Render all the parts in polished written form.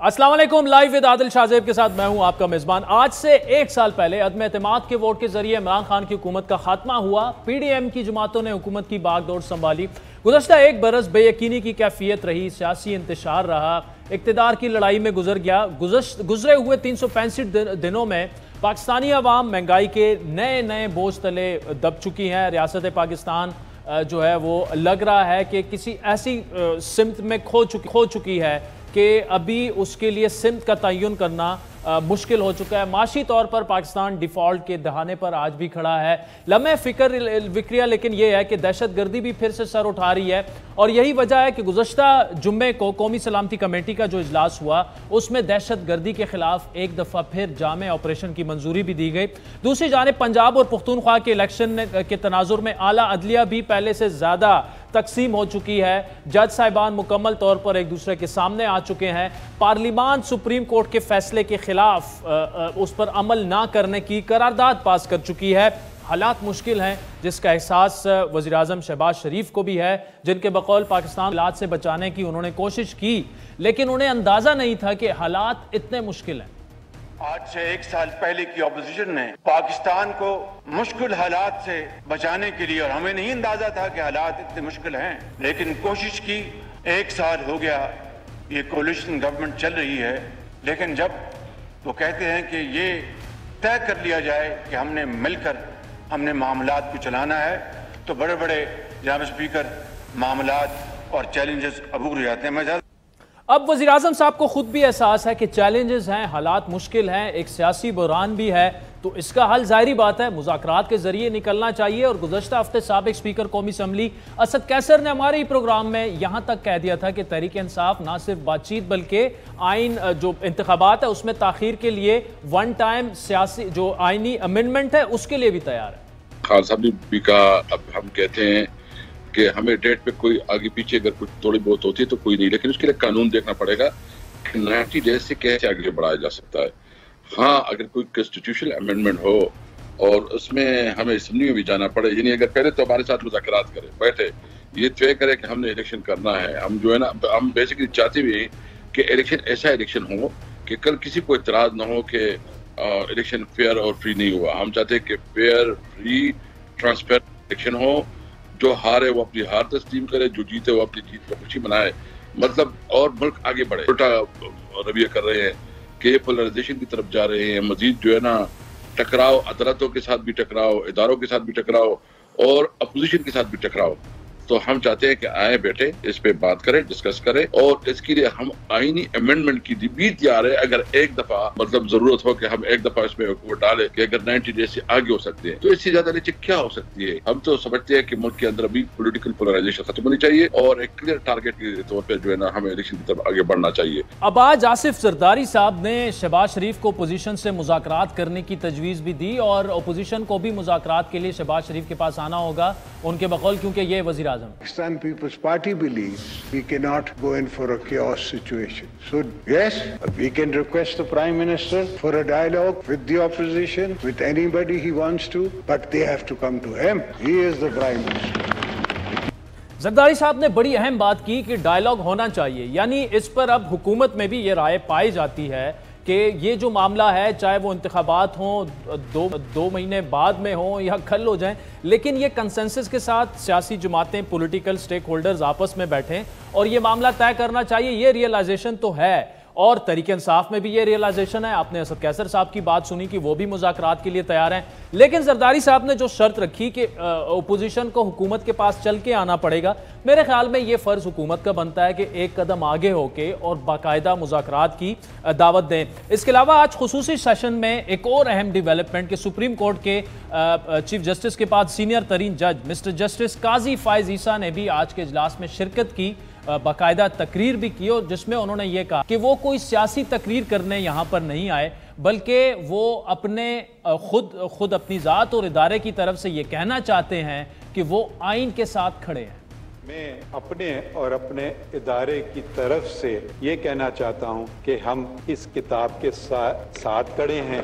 अस्सलाम वालेकुम। Live with Adil Shahzeb के साथ मैं हूं आपका मेजबान। आज से एक साल पहले अदम एतमाद के वोट के जरिए इमरान खान की हुकूमत का खात्मा हुआ। PDM की जमातों ने हुकूमत की बागडोर संभाली। गुज़श्ता एक बरस बेयकीनी की कैफियत रही, सियासी इंतशार रहा, इक़्तिदार की लड़ाई में गुजर गया। गुजरे हुए 365 दिनों में पाकिस्तानी अवाम महंगाई के नए नए बोझ तले दब चुकी हैं। रियासत पाकिस्तान जो है वो लग रहा है कि किसी ऐसी सिमत में खो चुकी है कि अभी उसके लिए सिमत का तयन करना मुश्किल हो चुका है। माशी तौर पर पाकिस्तान डिफ़ॉल्ट के दहाने पर आज भी खड़ा है। लम्हे फ़िक्र विक्रिया लेकिन यह है कि दहशत गर्दी भी फिर से सर उठा रही है और यही वजह है कि गुज़श्ता जुम्मे को कौमी सलामती कमेटी का जो इजलास हुआ उसमें दहशत गर्दी के खिलाफ एक दफ़ा फिर जामे ऑपरेशन की मंजूरी भी दी गई। दूसरी जानिब पंजाब और पुख्तूनख्वा के इलेक्शन के तनाजुर में आला अदलिया भी पहले से ज़्यादा तकसीम हो चुकी है। जज साहिबान मुकम्मल तौर पर एक दूसरे के सामने आ चुके हैं। पार्लिमान सुप्रीम कोर्ट के फैसले के खिलाफ उस पर अमल ना करने की करारदाद पास कर चुकी है। हालात मुश्किल हैं जिसका एहसास वज़ीर आज़म शहबाज शरीफ को भी है, जिनके बकौल पाकिस्तान हालात से बचाने की उन्होंने कोशिश की लेकिन उन्हें अंदाज़ा नहीं था कि हालात इतने मुश्किल हैं। आज से एक साल पहले की ऑपोजिशन ने पाकिस्तान को मुश्किल हालात से बचाने के लिए, और हमें नहीं अंदाजा था कि हालात इतने मुश्किल हैं, लेकिन कोशिश की। एक साल हो गया ये कोलिशन गवर्नमेंट चल रही है, लेकिन जब वो कहते हैं कि ये तय कर लिया जाए कि हमने मिलकर हमने मामलात को चलाना है, तो बड़े बड़े जनाब स्पीकर मामलात और चैलेंजेस अबूर हो जाते हैं। अब वज़ीर आज़म साहब को खुद भी एहसास है कि चैलेंजेस हैं, हालात मुश्किल हैं, एक सियासी बुहरान भी है, तो इसका हल ज़ाहिरी बात है मुज़ाकरात के जरिए निकलना चाहिए। और गुज़श्ता हफ्ते साबिक़ स्पीकर कौमी असम्बली असद कैसर ने हमारे ही प्रोग्राम में यहाँ तक कह दिया था कि तहरीक इंसाफ ना सिर्फ बातचीत बल्कि आइन जो इंतखाबात है उसमें ताख़ीर के लिए वन टाइम सियासी जो आइनी अमेंडमेंट है उसके लिए भी तैयार है। खान साहब ने भी कहा, अब हम कहते हैं कि हमें डेट पे कोई आगे पीछे अगर कुछ थोड़ी बहुत होती है तो कोई नहीं, लेकिन उसके लिए कानून देखना पड़ेगा कि 90 डेज से कैसे आगे बढ़ाया जा सकता है। हाँ, अगर कोई कॉन्स्टिट्यूशनल अमेंडमेंट हो और उसमें हमें असम्बली में भी जाना पड़े, यानी अगर पहले तो हमारे साथ मुज़ाकरात करें, बैठे ये तय करें कि हमने इलेक्शन करना है। हम जो है ना, हम बेसिकली चाहते भी हैं कि इलेक्शन ऐसा इलेक्शन हो कि कल किसी को इतराज़ ना हो कि इलेक्शन फेयर और फ्री नहीं हुआ। हम चाहते हैं कि फेयर, फ्री, ट्रांसपेरेंट इलेक्शन हो। जो हारे वो अपनी हार तस्लीम करे, जो जीते वो अपनी जीत को खुशी मनाए, मतलब और मुल्क आगे बढ़े। उल्टा रवैया कर रहे हैं कि ये पोलराइजेशन की तरफ जा रहे हैं। मजीद जो है ना टकराव, अदालतों के साथ भी टकराव, इदारों के साथ भी टकराव और अपोजिशन के साथ भी टकराव। तो हम चाहते हैं कि आए बैठे इस पे बात करें, डिस्कस करें और इसके लिए हम आईनी अमेंडमेंट की भी तैयार है। अगर एक दफा मतलब जरूरत हो कि हम एक दफा इसमें वो डालें कि अगर 90 डेज से आगे हो सकते हैं तो इससे ज्यादा नीचे क्या हो सकती है। हम तो समझते हैं कि मुल्क के अंदर अभी पॉलिटिकल पोलराइजेशन खत्म होनी चाहिए और एक क्लियर टारगेट के तौर पर जो है ना हमें इलेक्शन की तरफ आगे बढ़ना चाहिए। अब आज आसिफ जरदारी साहब ने शहबाज शरीफ को अपोजिशन से मुज़ाकरात करने की तजवीज़ भी दी और अपोजिशन को भी मुज़ाकरात के लिए शहबाज शरीफ के पास आना होगा उनके बकौल, क्योंकि ये वज़ीर Pakistan People's Party believes we cannot go in for a chaos situation. So yes, we can request the Prime Minister for a dialogue with the opposition, with anybody he wants to, but they have to come to him. He is the Prime Minister. Zardari साहब ने बड़ी अहम बात की कि dialogue होना चाहिए, यानी इस पर अब हुकूमत में भी ये राय पाई जाती है कि ये जो मामला है चाहे वो इंतखाबात हों दो महीने बाद में हों या कल हो जाएं, लेकिन ये कंसेंसस के साथ सियासी जमातें, पॉलिटिकल स्टेक होल्डर्स आपस में बैठें और ये मामला तय करना चाहिए। ये रियलाइजेशन तो है और तहरीक इंसाफ में भी ये रियलाइजेशन है। आपने असद कैसर साहब की बात सुनी कि वो भी मुज़ाकरात के लिए तैयार हैं, लेकिन जरदारी साहब ने जो शर्त रखी कि ओपोजिशन को हुकूमत के पास चल के आना पड़ेगा, मेरे ख्याल में ये फ़र्ज़ हुकूमत का बनता है कि एक कदम आगे होके और बाकायदा मुज़ाकरात की दावत दें। इसके अलावा आज खुसूसी सेशन में एक और अहम डेवलपमेंट के सुप्रीम कोर्ट के चीफ जस्टिस के बाद सीनियर तरीन जज मिस्टर जस्टिस काजी फायज़ ईसा ने भी आज के इजलास में शिरकत की, बाकायदा तकरीर भी की और जिसमें उन्होंने ये कहा कि वो कोई सियासी तकरीर करने यहाँ पर नहीं आए, बल्कि वो अपने खुद अपनी ज़ात और इदारे की तरफ से ये कहना चाहते हैं कि वो आइन के साथ खड़े हैं। मैं अपने और अपने इदारे की तरफ से ये कहना चाहता हूँ कि हम इस किताब के साथ खड़े हैं।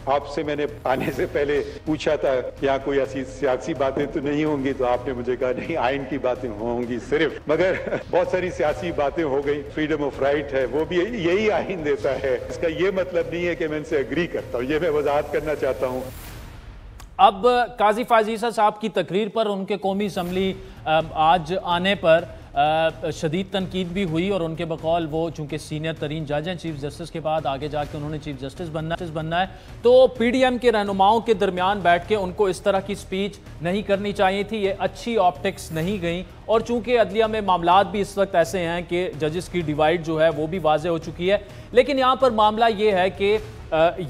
आपसे मैंने आने से पहले पूछा था यहाँ कोई ऐसी सियासी बातें तो नहीं होंगी, तो आपने मुझे कहा नहीं, आइन की बातें होंगी सिर्फ। मगर बहुत सारी सियासी बातें हो गई। फ्रीडम ऑफ राइट है, वो भी यही आइन देता है। इसका ये मतलब नहीं है कि मैं इनसे एग्री करता हूँ, ये मैं वजाहत करना चाहता हूँ। अब काजी फायज ईसा साहब की तकरीर पर उनके कौमी असम्बली आज आने पर शदीद तनकीद भी हुई और उनके बकौल वो चूंकि सीनियर तरीन जज हैं, चीफ जस्टिस के बाद आगे जाके उन्होंने चीफ जस्टिस बनना है, तो पीडीएम के रहनुमाओं के दरमियान बैठ के उनको इस तरह की स्पीच नहीं करनी चाहिए थी। ये अच्छी ऑप्टिक्स नहीं गई और चूंकि अदलिया में मामलात भी इस वक्त ऐसे हैं कि जजेस की डिवाइड जो है वो भी वाज़ेह हो चुकी है। लेकिन यहाँ पर मामला ये है कि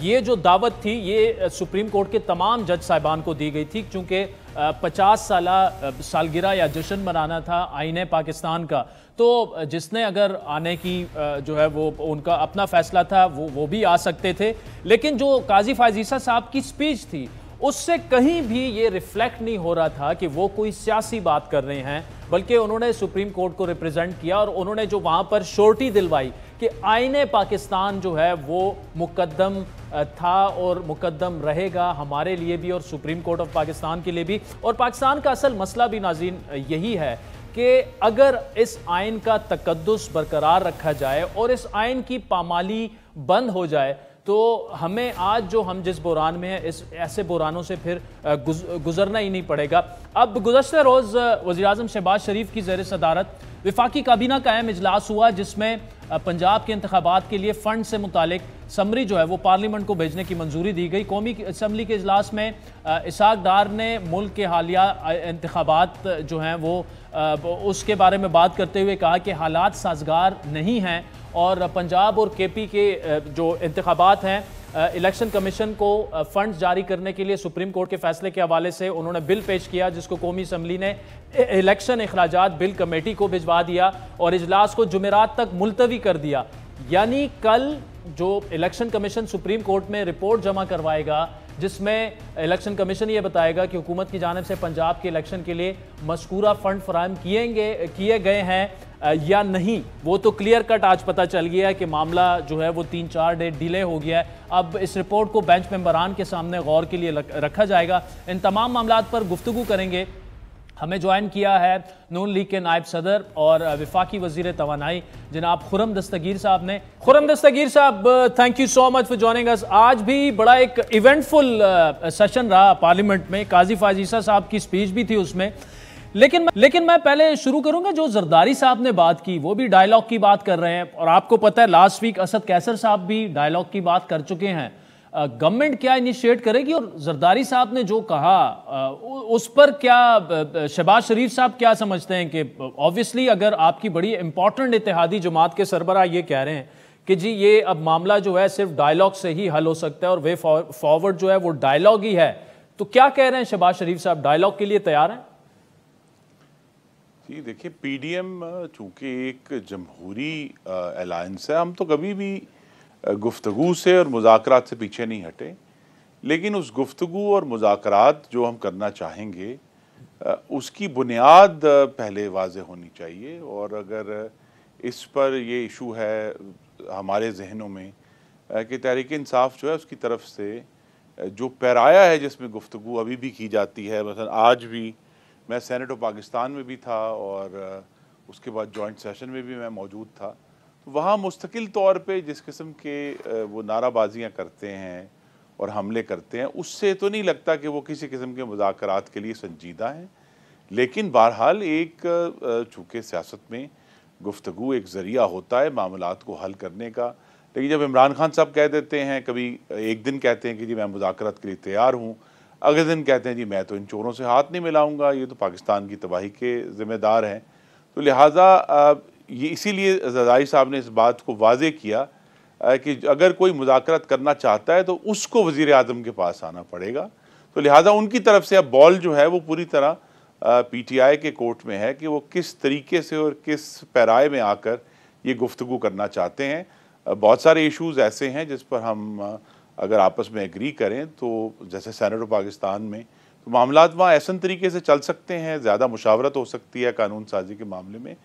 ये जो दावत थी ये सुप्रीम कोर्ट के तमाम जज साहिबान को दी गई थी, क्योंकि 50 सालगिरह या जश्न मनाना था आईने पाकिस्तान का। तो जिसने अगर आने की जो है वो उनका अपना फैसला था, वो भी आ सकते थे। लेकिन जो काजी फायज ईसा साहब की स्पीच थी उससे कहीं भी ये रिफ्लेक्ट नहीं हो रहा था कि वो कोई सियासी बात कर रहे हैं, बल्कि उन्होंने सुप्रीम कोर्ट को रिप्रेजेंट किया और उन्होंने जो वहाँ पर श्योरिटी दिलवाई कि आईने पाकिस्तान जो है वो मुकद्दम था और मुकद्दम रहेगा हमारे लिए भी और सुप्रीम कोर्ट ऑफ पाकिस्तान के लिए भी। और पाकिस्तान का असल मसला भी नाज़रीन यही है कि अगर इस आइन का तकद्दुस बरकरार रखा जाए और इस आइन की पामाली बंद हो जाए तो हमें आज जो हम जिस बुरान में हैं इस ऐसे बुरानों से फिर गुजरना ही नहीं पड़ेगा। अब गुज़श्ता रोज़ वज़ीर-ए-आज़म शहबाज शरीफ की ज़ेर सदारत वफाकी काबीना का अहम इजलास हुआ, जिसमें पंजाब के इंतखाबात के लिए फ़ंड से मुतालिक समरी जो है वो पार्लियामेंट को भेजने की मंजूरी दी गई। कौमी असम्बली के इजलास में इसाक डार ने मुल्क के हालिया इंतखाबात जो हैं वो उसके बारे में बात करते हुए कहा कि हालात साजगार नहीं हैं और पंजाब और केपी के जो इंतखाबात हैं इलेक्शन कमीशन को फंड्स जारी करने के लिए सुप्रीम कोर्ट के फैसले के हवाले से उन्होंने बिल पेश किया, जिसको कौमी असम्बली ने इलेक्शन अखराजात बिल कमेटी को भिजवा दिया और इजलास को जुमेरात तक मुलतवी कर दिया। यानी कल जो इलेक्शन कमीशन सुप्रीम कोर्ट में रिपोर्ट जमा करवाएगा, जिसमें इलेक्शन कमीशन ये बताएगा कि हुकूमत की जानिब से पंजाब के इलेक्शन के लिए मज़कूरा फ़ंड फराहम किए गए हैं या नहीं, वो तो क्लियर कट आज पता चल गया है कि मामला जो है वो 3-4 डे डिले हो गया है। अब इस रिपोर्ट को बेंच मेंबरान के सामने गौर के लिए रखा जाएगा। इन तमाम मामलात पर गुफ्तगू करेंगे। हमें ज्वाइन किया है नून लीग के नायब सदर और वफाकी वजीर तवानाई जनाब खुर्रम दस्तगीर साहब ने। खुर्रम दस्तगीर साहब, thank you so much for joining us. आज भी बड़ा एक इवेंटफुल सेशन रहा पार्लियामेंट में, काजी फायज ईसा साहब की स्पीच भी थी उसमें। लेकिन मैं पहले शुरू करूंगा, जो जरदारी साहब ने बात की वो भी डायलॉग की बात कर रहे हैं और आपको पता है लास्ट वीक असद कैसर साहब भी डायलॉग की बात कर चुके हैं। गवर्नमेंट क्या इनिशिएट करेगी और जरदारी साहब ने जो कहा उस पर क्या शहबाज शरीफ साहब क्या समझते हैं कि ऑब्वियसली अगर आपकी बड़ी इंपॉर्टेंट इत्तेहादी जमात के सरबराह ये कह रहे हैं कि जी ये अब मामला जो है सिर्फ डायलॉग से ही हल हो सकता है और वे फॉरवर्ड जो है वो डायलॉग ही है, तो क्या कह रहे हैं शहबाज शरीफ साहब, डायलॉग के लिए तैयार हैं? जी देखिए, पीडीएम चूँकि एक जमहूरी अलायंस है, हम तो कभी भी गुफ्तगू से और मुज़ाकरात से पीछे नहीं हटे, लेकिन उस गुफ्तगू और मुज़ाकरात जो हम करना चाहेंगे उसकी बुनियाद पहले वाज़े होनी चाहिए। और अगर इस पर ये इशू है हमारे जहनों में कि तहरीक इंसाफ जो है उसकी तरफ से जो पैराया है जिसमें गुफ्तगू अभी भी की जाती है, मतलब आज भी मैं सेनेट ऑफ पाकिस्तान में भी था और उसके बाद जॉइंट सेशन में भी मैं मौजूद था, तो वहाँ मुस्तकिल तौर पे जिस किस्म के वो नाराबाजियाँ करते हैं और हमले करते हैं, उससे तो नहीं लगता कि वो किसी किस्म के मुज़ाकरात के लिए संजीदा हैं। लेकिन बहरहाल एक चूँकि सियासत में गुफ्तगू एक ज़रिया होता है मामलात को हल करने का। लेकिन जब इमरान खान साहब कह देते हैं, कभी एक दिन कहते हैं कि जी मैं मुज़ाकरात के लिए तैयार हूँ, अगले दिन कहते हैं जी मैं तो इन चोरों से हाथ नहीं मिलाऊंगा, ये तो पाकिस्तान की तबाही के ज़िम्मेदार हैं। तो लिहाजा ये इसीलिए जरदारी साहब ने इस बात को वाज़े किया कि अगर कोई मुज़ाकरात करना चाहता है तो उसको वज़ीर आज़म के पास आना पड़ेगा। तो लिहाजा उनकी तरफ से अब बॉल जो है वो पूरी तरह पीटीआई के कोर्ट में है कि वो किस तरीके से और किस पैराए में आकर ये गुफ्तगू करना चाहते हैं। बहुत सारे इशूज़ ऐसे हैं जिस पर हम अगर आपस में एग्री करें तो जैसे सेनेट ऑफ पाकिस्तान में तो मामलात वहाँ ऐसा तरीके से चल सकते हैं, ज़्यादा मुशावरत हो सकती है कानून साजी के मामले में।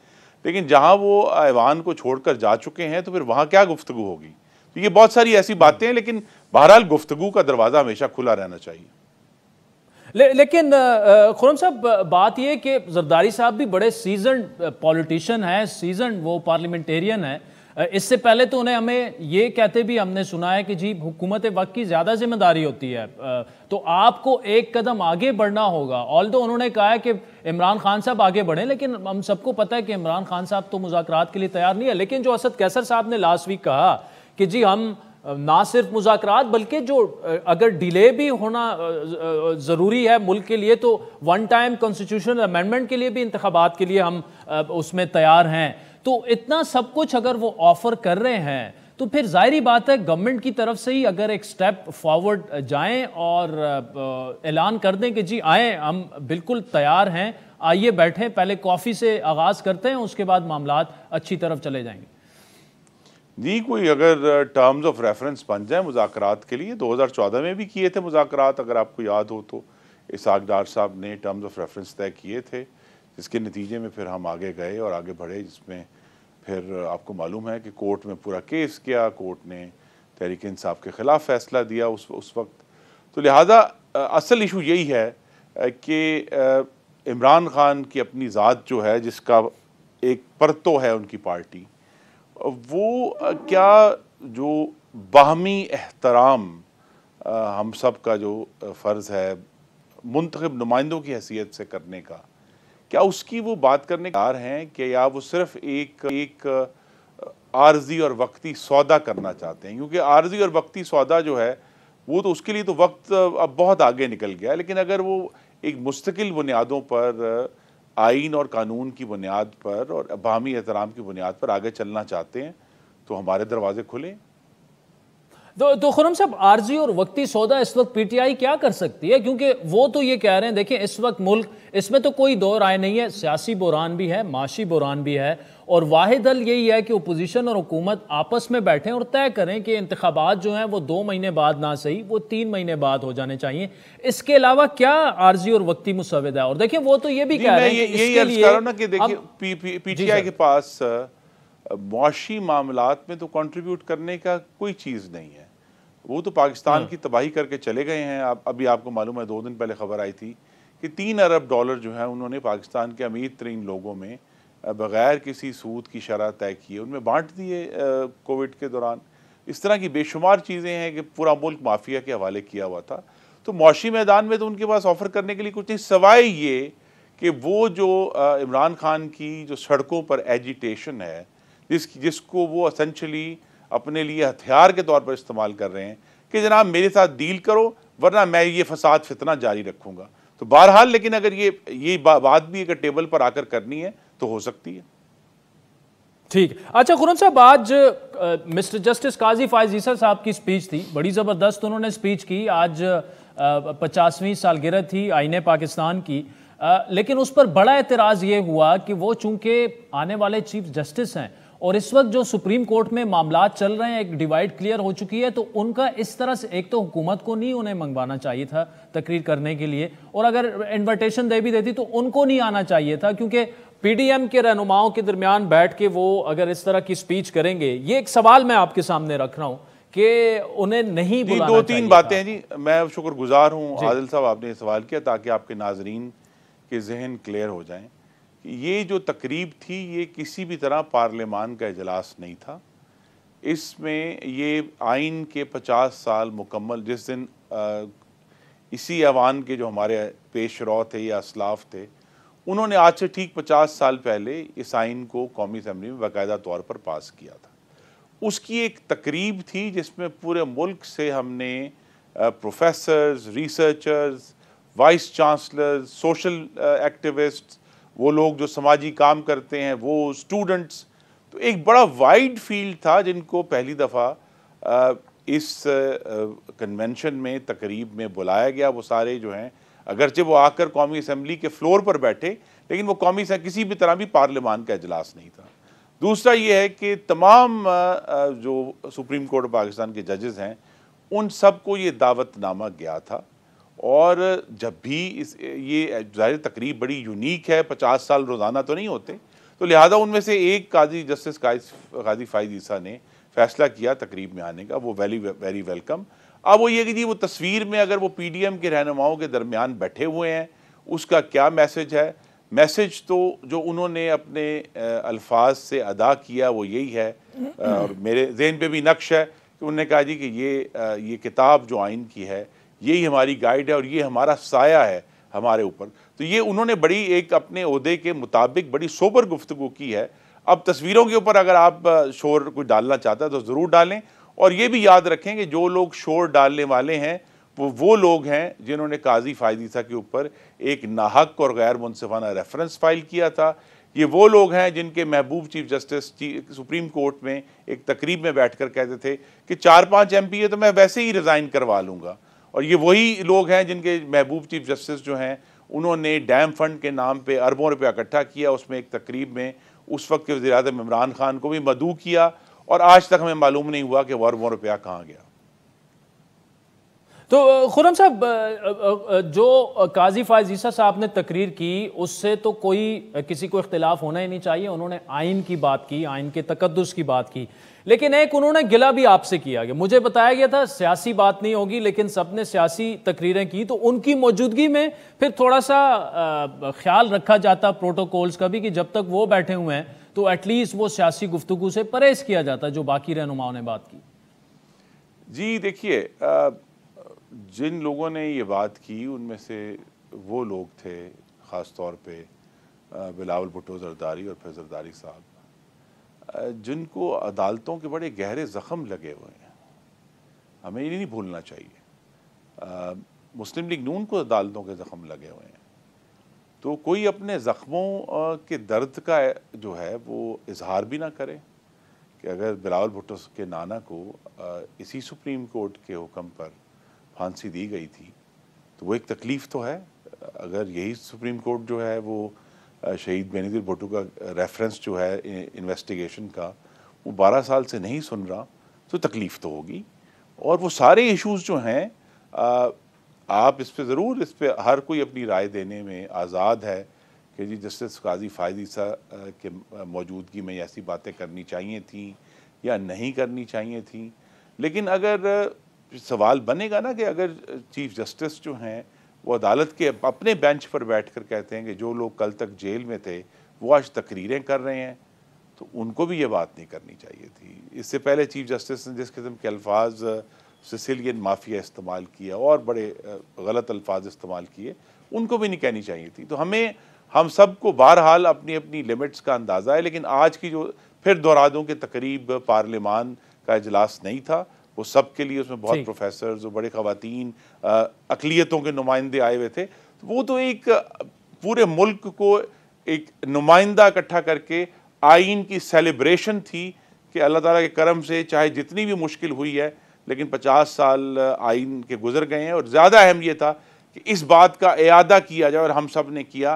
लेकिन जहाँ वो ऐवान को छोड़कर जा चुके हैं तो फिर वहाँ क्या गुफ्तगू होगी। तो ये बहुत सारी ऐसी बातें हैं, लेकिन बहरहाल गुफ्तगू का दरवाज़ा हमेशा खुला रहना चाहिए। लेकिन खुर्रम साहब, बात यह कि जरदारी साहब भी बड़े सीजन पॉलिटिशियन हैं, सीजन वो पार्लियामेंटेरियन है। इससे पहले तो उन्हें हमें ये कहते भी हमने सुना है कि जी हुकूमत वक्त की ज़्यादा जिम्मेदारी होती है, तो आपको एक कदम आगे बढ़ना होगा। ऑल्दो उन्होंने कहा है कि इमरान खान साहब आगे बढ़ें, लेकिन हम सबको पता है कि इमरान खान साहब तो मुज़ाकरात के लिए तैयार नहीं है। लेकिन जो असद कैसर साहब ने लास्ट वीक कहा कि जी हम ना सिर्फ मुज़ाकरात बल्कि जो अगर डिले भी होना ज़रूरी है मुल्क के लिए, तो वन टाइम कॉन्स्टिट्यूशनल अमेंडमेंट के लिए भी, इंतखाबात के लिए हम उसमें तैयार हैं। तो इतना सब कुछ अगर वो ऑफर कर रहे हैं तो फिर जाहिर बात है गवर्नमेंट की तरफ से ही अगर एक स्टेप फॉरवर्ड जाएं और ऐलान कर दें कि जी आए, हम बिल्कुल तैयार हैं, आइए बैठें, पहले कॉफ़ी से आगाज़ करते हैं, उसके बाद मामलात अच्छी तरफ चले जाएंगे। जी, कोई अगर टर्म्स ऑफ रेफरेंस बन जाए मुज़ाकरात के लिए, 2014 में भी किए थे मुज़ाकरात, अगर आपको याद हो तो इसहाक डार साहब ने टर्म्स ऑफ रेफरेंस तय किए थे, जिसके नतीजे में फिर हम आगे गए और आगे बढ़े, जिसमें फिर आपको मालूम है कि कोर्ट में पूरा केस किया, कोर्ट ने तहरीक इंसाफ के ख़िलाफ़ फ़ैसला दिया उस वक्त। तो लिहाजा असल इशू यही है कि इमरान खान की अपनी ज़ात जो है, जिसका एक परतो है उनकी पार्टी, वो क्या जो बाहमी एहतराम हम सब का जो फ़र्ज़ है मुंतखब नुमाइंदों की हैसियत से करने का, क्या उसकी वो बात करने के तैयार हैं कि या वो सिर्फ एक आर्जी और वक्ती सौदा करना चाहते हैं? क्योंकि आर्जी और वक्ती सौदा जो है वो तो उसके लिए तो वक्त अब बहुत आगे निकल गया है, लेकिन अगर वो एक मुस्तकिल बुनियादों पर, आइन और कानून की बुनियाद पर और बाहमी एहतराम की बुनियाद पर आगे चलना चाहते हैं तो हमारे दरवाजे खुले। तो खुर्रम साहब, आर्जी और वक्ती सौदा इस वक्त पीटीआई क्या कर सकती है? क्योंकि वो तो ये कह रहे हैं, देखिए इस वक्त मुल्क, इसमें तो कोई दो राय नहीं है, सियासी बुरान भी है, माशी बुरान भी है, और वाहिद हल यही है कि अपोजिशन और हुकूमत आपस में बैठें और तय करें कि इंतखाबात जो हैं वो 2 महीने बाद ना सही, वो 3 महीने बाद हो जाने चाहिए। इसके अलावा क्या आर्जी और वक्ती मुसव्वदा है? और देखिए वो तो ये भी कह रहे हैं कि इसके लिए पीटीआई के पास मुआशी मामलात में तो कंट्रीब्यूट करने का कोई चीज़ नहीं है। वो तो पाकिस्तान की तबाही करके चले गए हैं। अभी आपको मालूम है, 2 दिन पहले खबर आई थी कि $3 अरब जो है उन्होंने पाकिस्तान के अमीर तरीन लोगों में बग़ैर किसी सूद की शरह तय किए, उनमें बांट दिए कोविड के दौरान। इस तरह की बेशुमार चीज़ें हैं कि पूरा मुल्क माफिया के हवाले किया हुआ था। तो मुआशी मैदान में तो उनके पास ऑफ़र करने के लिए कुछ नहीं, सवाए ये कि वो जो इमरान खान की जो सड़कों पर एजिटेशन है, जिसको वो एसेंशली अपने लिए हथियार के तौर पर इस्तेमाल कर रहे हैं कि जनाब मेरे साथ डील करो वरना मैं ये फसाद फितना जारी रखूंगा। तो बहरहाल, लेकिन अगर ये बात भी अगर टेबल पर आकर करनी है तो हो सकती है। ठीक। अच्छा खुर्रम साहब, आज मिस्टर जस्टिस काजी फायज ईसा साहब की स्पीच थी, बड़ी ज़बरदस्त उन्होंने स्पीच की। आज 50वीं सालगिरह थी आईने पाकिस्तान की, लेकिन उस पर बड़ा एतराज़ ये हुआ कि वो चूंकि आने वाले चीफ जस्टिस हैं और इस वक्त जो सुप्रीम कोर्ट में मामलात चल रहे हैं, एक डिवाइड क्लियर हो चुकी है, तो उनका इस तरह से, एक तो हुकूमत को नहीं उन्हें मंगवाना चाहिए था तकरीर करने के लिए, और अगर इन्विटेशन दे भी देती तो उनको नहीं आना चाहिए था, क्योंकि पीडीएम के रहनुमाओं के दरमियान बैठ के वो अगर इस तरह की स्पीच करेंगे, ये एक सवाल मैं आपके सामने रख रहा हूँ कि उन्हें नहीं बुलाना चाहिए। 2-3 बातें हैं जी, मैं शुक्रगुजार हूँ आदिल साहब आपने सवाल किया ताकि आपके नाजरीन के जहन क्लियर हो जाएं। ये जो तकरीब थी ये किसी भी तरह पार्लियामान का इजलास नहीं था। इसमें ये आइन के 50 साल मुकम्मल, जिस दिन इसी ऐवान के जो हमारे पेशरो थे या असलाफ थे, उन्होंने आज से ठीक 50 साल पहले इस आइन को कौमी असम्बली में बाकायदा तौर पर पास किया था। उसकी एक तकरीब थी जिसमें पूरे मुल्क से हमने professors, researchers, vice chancellors, social activists, वो लोग जो समाजी काम करते हैं, वो स्टूडेंट्स, तो एक बड़ा वाइड फील्ड था जिनको पहली दफ़ा इस कन्वेंशन में, तकरीब में बुलाया गया। वो सारे जो हैं, अगरचे वो आकर कौमी असम्बली के फ्लोर पर बैठे, लेकिन वो किसी भी तरह भी पार्लियामान का इजलास नहीं था। दूसरा ये है कि तमाम जो सुप्रीम कोर्ट ऑफ पाकिस्तान के जजेस हैं, उन सबको ये दावतनामा गया था। और जब भी ये ज़ाहिर तकरीब बड़ी यूनिक है, 50 साल रोज़ाना तो नहीं होते, तो लिहाजा उनमें से एक काजी जस्टिस काजी फायज ईसा ने फैसला किया तकरीब में आने का, वो वेरी वेलकम। अब वो ये कि जी वो तस्वीर में अगर वो पीडीएम के रहनुमाओं के दरमियान बैठे हुए हैं, उसका क्या मैसेज है? मैसेज तो जो उन्होंने अपने अल्फाज से अदा किया वो यही है, और मेरे जहन पे भी नक्श है कि उन्होंने कहा जी कि ये किताब जो आइन की है यही हमारी गाइड है और ये हमारा साया है हमारे ऊपर। तो ये उन्होंने बड़ी एक अपने ओहदे के मुताबिक बड़ी सोबर गुफ्तगू की है। अब तस्वीरों के ऊपर अगर आप शोर कोई डालना चाहता है तो ज़रूर डालें, और ये भी याद रखें कि जो लोग शोर डालने वाले हैं वो लोग हैं जिन्होंने काजी फ़ायद ईसा के ऊपर एक नाहक और गैर मुनसिफाना रेफरेंस फाइल किया था। ये वो लोग हैं जिनके महबूब चीफ जस्टिस सुप्रीम कोर्ट में एक तकरीब में बैठकर कहते थे कि 4-5 MP तो मैं वैसे ही रिज़ाइन करवा लूँगा, और ये वही लोग हैं जिनके महबूब चीफ जस्टिस जो हैं उन्होंने डैम फंड के नाम पे अरबों रुपया इकट्ठा किया, उसमें एक तकरीब में उस वक्त के वज़ीर-ए-आज़म इमरान खान को भी मदऊ किया, और आज तक हमें मालूम नहीं हुआ कि वो अरबों रुपया कहाँ गया। तो खुर्रम साहब, जो काजी फ़ायज़ ईसा साहब ने तकरीर की उससे तो किसी को इख्तिलाफ होना ही नहीं चाहिए। उन्होंने आइन की बात की, आइन के तकद्दुस की बात की, लेकिन एक उन्होंने गिला भी आपसे किया कि मुझे बताया गया था सियासी बात नहीं होगी, लेकिन सबने सियासी तकरीरें की, तो उनकी मौजूदगी में फिर थोड़ा सा ख्याल रखा जाता प्रोटोकॉल्स का भी कि जब तक वो बैठे हुए हैं तो एटलीस्ट वो सियासी गुफ्तगू से परहेज किया जाता जो बाकी रहनुमाओं ने बात की। जी देखिए, जिन लोगों ने ये बात की उनमें से वो लोग थे ख़ास तौर पे बिलावल भुट्टो ज़रदारी और फिर ज़रदारी साहब, जिनको अदालतों के बड़े गहरे ज़ख़म लगे हुए हैं। हमें ये नहीं भूलना चाहिए, मुस्लिम लीग नून को अदालतों के ज़ख़म लगे हुए हैं, तो कोई अपने ज़ख़्मों के दर्द का जो है वो इजहार भी ना करे कि अगर बिलावल भुट्टो के नाना को इसी सुप्रीम कोर्ट के हुक्म पर फांसी दी गई थी तो वो एक तकलीफ़ तो है। अगर यही सुप्रीम कोर्ट जो है वो शहीद बेनज़ीर भुट्टो का रेफरेंस जो है इन्वेस्टिगेशन का वो 12 साल से नहीं सुन रहा तो तकलीफ़ तो होगी। और वो सारे इश्यूज़ जो हैं आप इस पर ज़रूर, इस पर हर कोई अपनी राय देने में आज़ाद है कि जी जस्टिस काजी फ़ायद ईसा के मौजूदगी में ऐसी बातें करनी चाहिए थी या नहीं करनी चाहिए थी। लेकिन अगर सवाल बनेगा ना कि अगर चीफ जस्टिस जो हैं वो अदालत के अपने बेंच पर बैठकर कहते हैं कि जो लोग कल तक जेल में थे वो आज तकरीरें कर रहे हैं, तो उनको भी ये बात नहीं करनी चाहिए थी। इससे पहले चीफ जस्टिस ने जिस किस्म के अल्फाज सिसिलियन माफिया इस्तेमाल किया और बड़े गलत अल्फाज इस्तेमाल किए, उनको भी नहीं कहनी चाहिए थी। तो हम सबको बहरहाल अपनी अपनी लिमिट्स का अंदाज़ा है। लेकिन आज की जो फिर दोहरा दूँ कि तकरीब पार्लियामान का इजलास नहीं था, वो सब के लिए उसमें बहुत प्रोफेसर्स और बड़े ख़वातीन अक़लियतों के नुमाइंदे आए हुए थे। तो वो तो एक पूरे मुल्क को एक नुमाइंदा इकट्ठा करके आइन की सेलिब्रेशन थी कि अल्लाह ताला के करम से चाहे जितनी भी मुश्किल हुई है लेकिन 50 साल आइन के गुजर गए हैं। और ज़्यादा अहम ये था कि इस बात का इयादा किया जाए, और हम सब ने किया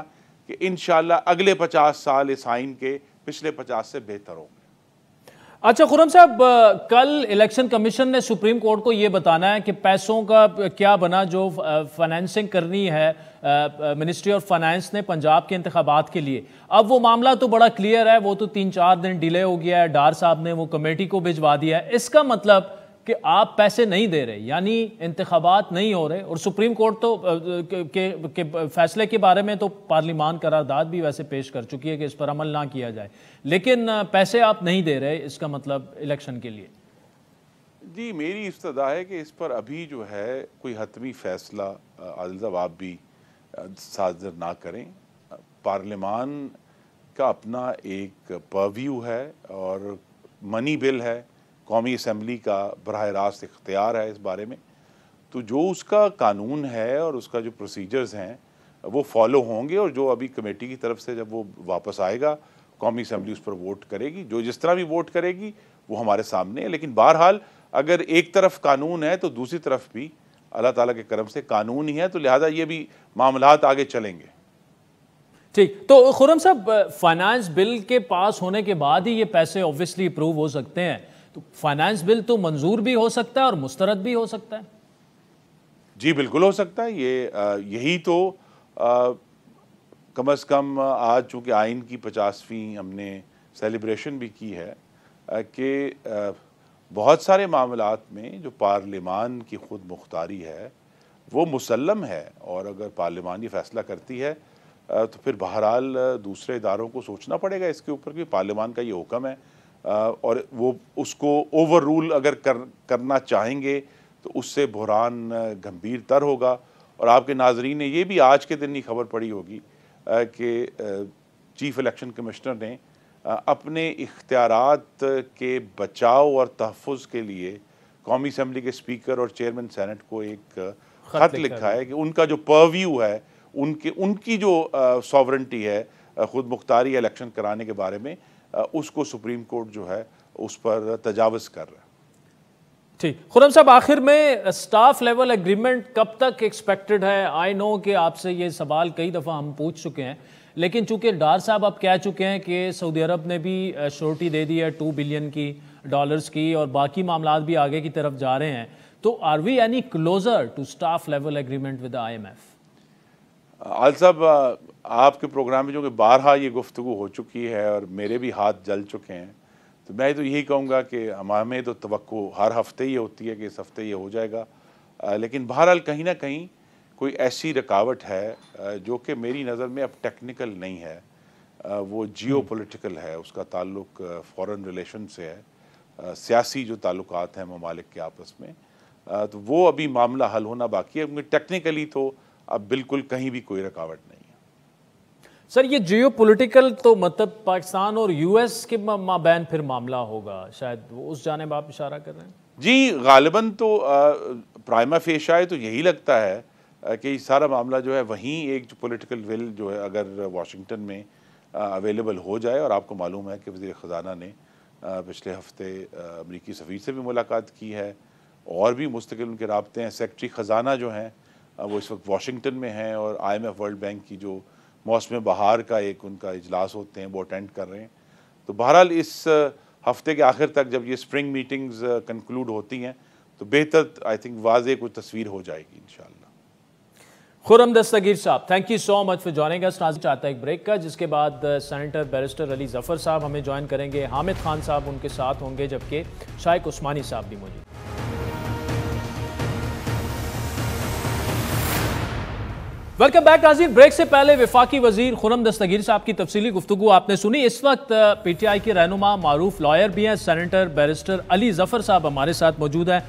कि इंशाअल्लाह अगले 50 साल इस आइन के पिछले 50 से बेहतर होंगे। अच्छा खुर्रम साहब, कल इलेक्शन कमीशन ने सुप्रीम कोर्ट को ये बताना है कि पैसों का क्या बना जो फाइनेंसिंग करनी है मिनिस्ट्री ऑफ फाइनेंस ने पंजाब के इंतखाबात के लिए। अब वो मामला तो बड़ा क्लियर है, वो तो 3-4 दिन डिले हो गया है, डार साहब ने वो कमेटी को भिजवा दिया है। इसका मतलब कि आप पैसे नहीं दे रहे, यानी इंतखाबात नहीं हो रहे। और सुप्रीम कोर्ट तो के फैसले के बारे में तो पार्लियामान करारदाद भी वैसे पेश कर चुकी है कि इस पर अमल ना किया जाए, लेकिन पैसे आप नहीं दे रहे, इसका मतलब इलेक्शन के लिए। जी मेरी इस्तदा है कि इस पर अभी जो है कोई हतमी फैसला आदिल साहब आप भी साझर ना करें। पार्लियामान का अपना एक परव्यू है और मनी बिल है, कौमी असम्बली का बराह रास्त इख्तियार है इस बारे में। तो जो उसका कानून है और उसका जो प्रोसीजर्स हैं वो फॉलो होंगे, और जो अभी कमेटी की तरफ से जब वो वापस आएगा कौमी असम्बली उस पर वोट करेगी, जो जिस तरह भी वोट करेगी वो हमारे सामने है। लेकिन बहरहाल अगर एक तरफ कानून है तो दूसरी तरफ भी अल्लाह ताला के करम से कानून ही है, तो लिहाजा ये भी मामलात आगे चलेंगे। ठीक, तो खुर्रम साहब, फाइनेंस बिल के पास होने के बाद ही ये पैसे ऑब्वियसली अप्रूव हो सकते हैं, तो फाइनेंस बिल तो मंजूर भी हो सकता है और मुस्तरद भी हो सकता है। जी बिल्कुल हो सकता है। यही तो कम से कम आज चूँकि आइन की 50वीं हमने सेलिब्रेशन भी की है कि बहुत सारे मामलात में जो पार्लिमान की खुद मुख्तारी है वो मुसल्लम है, और अगर पार्लिमान ये फैसला करती है तो फिर बहरहाल दूसरे इदारों को सोचना पड़ेगा इसके ऊपर कि पार्लिमान का ये हुक्म है, और वो उसको ओवर रूल अगर करना चाहेंगे तो उससे बहरान गंभीर तर होगा। और आपके नाजरीन ने ये भी आज के दिन की खबर पड़ी होगी कि चीफ इलेक्शन कमिश्नर ने अपने इख्तियारात के बचाव और तहफ़्फ़ुज़ के लिए कौमी असम्बली के स्पीकर और चेयरमैन सेनेट को एक ख़त लिखा है कि उनका जो परव्यू है, उनकी जो सॉवरेंटी है, ख़ुद मुख्तारी इलेक्शन कराने के बारे में, उसको सुप्रीम कोर्ट जो है उस पर तजावज़ कर रहा है। ठीक, खुर्रम साहब, आखिर में स्टाफ लेवल एग्रीमेंट कब तक एक्सपेक्टेड है? आई नो कि आपसे ये सवाल कई दफ़ा हम पूछ चुके हैं, लेकिन चूंकि डार साहब अब कह चुके हैं कि सऊदी अरब ने भी श्योरिटी दे दी है $2 बिलियन की और बाकी मामलात भी आगे की तरफ जा रहे हैं, तो are we any closer to staff level agreement with IMF? आल साहब, आपके प्रोग्राम में जो कि बारहा ये गुफ्तगू हो चुकी है और मेरे भी हाथ जल चुके हैं, तो मैं तो यही कहूँगा कि हमें तो तवक्को हर हफ्ते ही होती है कि इस हफ्ते ये हो जाएगा, लेकिन बहरहाल कहीं ना कहीं कोई ऐसी रुकावट है जो कि मेरी नज़र में अब टेक्निकल नहीं है, वो जियो पोलिटिकल है, उसका ताल्लुक फॉरेन रिलेशन से है, सियासी जो ताल्लुकात हैं ममालिक के आपस में, तो वो अभी मामला हल होना बाकी है। टेक्निकली तो अब बिल्कुल कहीं भी कोई रुकावट नहीं है। सर, ये जियो पोलिटिकल तो मतलब पाकिस्तान और US के माबैन फिर मामला होगा, शायद वो उस जानिब आप इशारा कर रहे हैं? जी, गालिबन तो प्राइमा फेशिया तो यही लगता है कि सारा मामला जो है वहीं एक जो पॉलिटिकल विल जो है अगर वाशिंगटन में अवेलेबल हो जाए, और आपको मालूम है कि वज़ीर ख़ज़ाना ने पिछले हफ्ते अमरीकी सफ़ीर से भी मुलाकात की है और भी मुस्तकिल उनके राब्ते हैं। सेक्रेटरी ख़ज़ाना जो हैं वो इस वक्त वाशिंगटन में हैं और IMF वर्ल्ड बैंक की जो मौसम बहार का एक उनका इजलास होते हैं वो अटेंड कर रहे हैं। तो बहरहाल इस हफ्ते के आखिर तक जब ये स्प्रिंग मीटिंग्स कंक्लूड होती हैं तो बेहतर आई थिंक वाज़ेह कोई तस्वीर हो जाएगी इंशाअल्लाह। खुर्रम दस्तगीर साहब, thank you so much for joining us. नाज़रीन, चाहता है एक ब्रेक का, जिसके बाद सेनेटर बैरिस्टर अली ज़फ़र साहब हमें ज्वाइन करेंगे, हामिद खान साहब उनके साथ होंगे, जबकि शाइक उस्मानी साहब भी मौजूद। वेलकम बैक नाज़रीन। ब्रेक से पहले वफाकी वजीर खुर्रम दस्तगीर साहब की तफसीली गुफ्तगू आपने सुनी। इस वक्त PTI के रहनुमा मारूफ लॉयर भी हैं, सेनेटर बैरिस्टर अली ज़फ़र साहब हमारे साथ मौजूद हैं।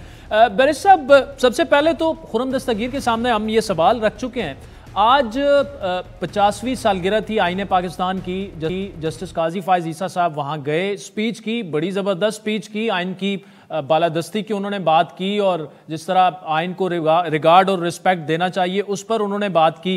बैरिस्टर साहब, सबसे पहले तो खुर्रम दस्तगीर के सामने हम ये सवाल रख चुके हैं, आज 50वीं सालगिरह थी आईन पाकिस्तान की, जस्टिस काजी फायज़ ईसा साहब वहाँ गए, स्पीच की, बड़ी ज़बरदस्त स्पीच की, आइन की बालादस्ती की उन्होंने बात की और जिस तरह आइन को रिगार्ड और रिस्पेक्ट देना चाहिए उस पर उन्होंने बात की।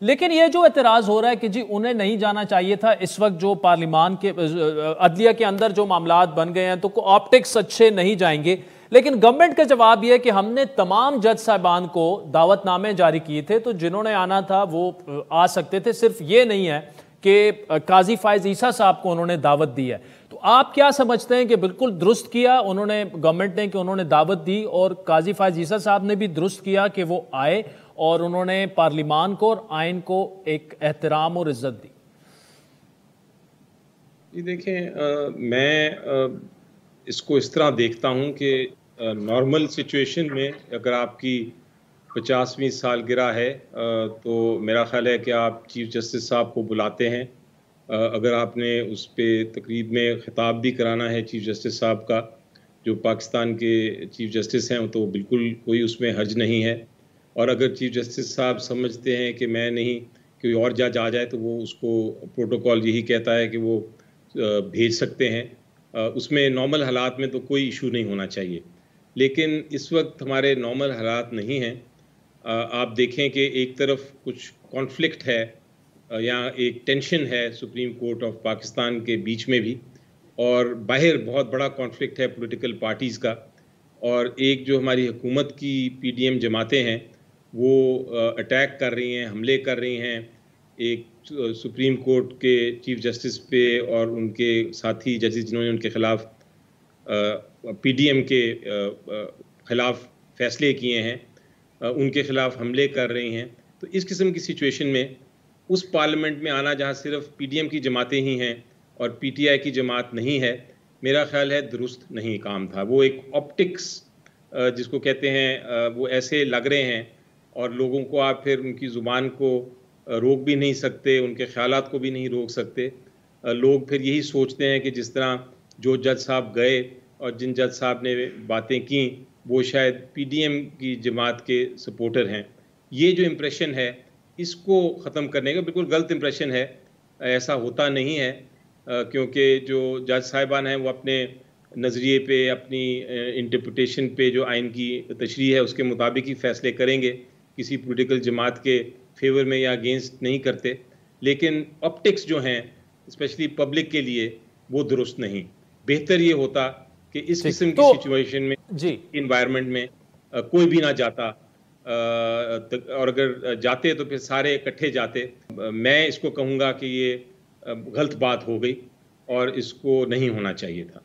लेकिन ये जो एतराज़ हो रहा है कि जी उन्हें नहीं जाना चाहिए था, इस वक्त जो पार्लिमान के अदलिया के अंदर जो मामलात बन गए हैं तो ऑप्टिक्स अच्छे नहीं जाएंगे, लेकिन गवर्नमेंट का जवाब यह है कि हमने तमाम जज साहबान को दावतनामे जारी किए थे, तो जिन्होंने आना था वो आ सकते थे, सिर्फ ये नहीं है कि काजी फायज़ ईसा साहब को उन्होंने दावत दी है। तो आप क्या समझते हैं कि बिल्कुल दुरुस्त किया उन्होंने गवर्नमेंट ने कि उन्होंने दावत दी, और काजी फायज़ ईसा साहब ने भी दुरुस्त किया कि वो आए और उन्होंने पार्लिमान को और आइन को एक एहतराम और इज्जत दी? ये देखें, मैं इसको इस तरह देखता हूँ कि नॉर्मल सिचुएशन में अगर आपकी 50वीं सालगिरह है तो मेरा ख्याल है कि आप चीफ जस्टिस साहब को बुलाते हैं। अगर आपने उस पर तकरीब में ख़िताब भी कराना है चीफ जस्टिस साहब का, जो पाकिस्तान के चीफ जस्टिस हैं, तो बिल्कुल कोई उसमें हर्ज नहीं है। और अगर चीफ जस्टिस साहब समझते हैं कि मैं नहीं, कोई और जज आ जाए, तो वो उसको प्रोटोकॉल यही कहता है कि वो भेज सकते हैं। उसमें नॉर्मल हालात में तो कोई इशू नहीं होना चाहिए, लेकिन इस वक्त हमारे नॉर्मल हालात नहीं हैं। आप देखें कि एक तरफ कुछ कॉन्फ्लिक्ट है या एक टेंशन है सुप्रीम कोर्ट ऑफ पाकिस्तान के बीच में भी, और बाहर बहुत बड़ा कॉन्फ्लिक्ट है पॉलिटिकल पार्टीज़ का, और एक जो हमारी हुकूमत की PDM जमातें हैं वो अटैक कर रही हैं, हमले कर रही हैं एक सुप्रीम कोर्ट के चीफ जस्टिस पे और उनके साथी जजेस जिन्होंने उनके ख़िलाफ़ PDM के ख़िलाफ़ फ़ैसले किए हैं, उनके ख़िलाफ़ हमले कर रही हैं। तो इस किस्म की सिचुएशन में उस पार्लियामेंट में आना जहाँ सिर्फ PDM की जमातें ही हैं और PTI की जमात नहीं है, मेरा ख्याल है दुरुस्त नहीं काम था। वो एक ऑप्टिक्स जिसको कहते हैं वो ऐसे लग रहे हैं, और लोगों को आप फिर उनकी ज़ुबान को रोक भी नहीं सकते, उनके ख्यालात को भी नहीं रोक सकते। लोग फिर यही सोचते हैं कि जिस तरह जो जज साहब गए और जिन जज साहब ने बातें की वो शायद पीडीएम की जमात के सपोर्टर हैं। ये जो इम्प्रेशन है इसको ख़त्म करने का बिल्कुल गलत इम्प्रेशन है। ऐसा होता नहीं है, क्योंकि जो जज साहिबान हैं वो अपने नज़रिए पे, अपनी इंटरप्रिटेशन पे जो आइन की तशरीह है उसके मुताबिक ही फ़ैसले करेंगे, किसी पॉलिटिकल जमात के फेवर में या अगेंस्ट नहीं करते। लेकिन ऑप्टिक्स जो हैं स्पेशली पब्लिक के लिए वो दुरुस्त नहीं। बेहतर ये होता कि इस किस्म की सिचुएशन में, इन्वायरमेंट में कोई भी ना जाता, और अगर जाते तो फिर सारे इकट्ठे जाते। मैं इसको कहूँगा कि ये गलत बात हो गई और इसको नहीं होना चाहिए था।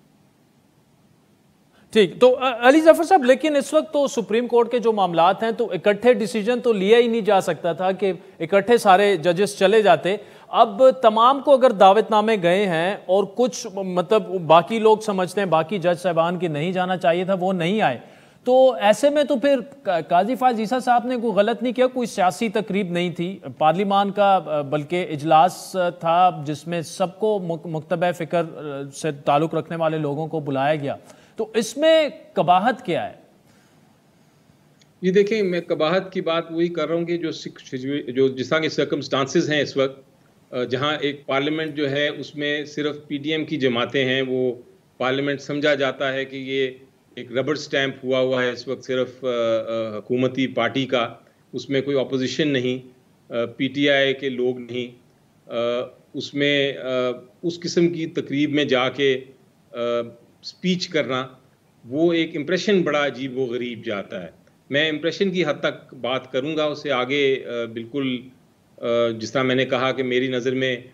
ठीक, तो अली जफर साहब, लेकिन इस वक्त तो सुप्रीम कोर्ट के जो मामलात हैं तो इकट्ठे डिसीजन तो लिया ही नहीं जा सकता था कि इकट्ठे सारे जजेस चले जाते। अब तमाम को अगर दावतनामे गए हैं और कुछ मतलब बाकी लोग समझते हैं, बाकी जज साहबान की नहीं जाना चाहिए था, वो नहीं आए, तो ऐसे में तो फिर काजी फायज ईसा साहब ने कोई गलत नहीं किया। कोई सियासी तकरीब नहीं थी पार्लिमान का, बल्कि इजलास था जिसमें सबको मुक्तबा फ़िक्र से ताल्लुक़ रखने वाले लोगों को बुलाया गया। तो इसमें कबाहत क्या है? ये देखें, मैं कबाहत की बात वही कर रहा हूँ कि जो जिस तरह के सर्कमस्टांसेस हैं इस वक्त, जहाँ एक पार्लियामेंट जो है उसमें सिर्फ पीडीएम की जमातें हैं, वो पार्लियामेंट समझा जाता है कि ये एक रबर स्टैंप हुआ है इस वक्त सिर्फ हुकूमती पार्टी का, उसमें कोई अपोजिशन नहीं, पीटीआई के लोग नहीं, उसमें उस किस्म की तकरीब में जाके स्पीच करना, वो एक इम्प्रेशन बड़ा अजीब व गरीब जाता है। मैं इम्प्रेशन की हद तक बात करूँगा, उससे आगे बिल्कुल जिस तरह मैंने कहा कि मेरी नज़र में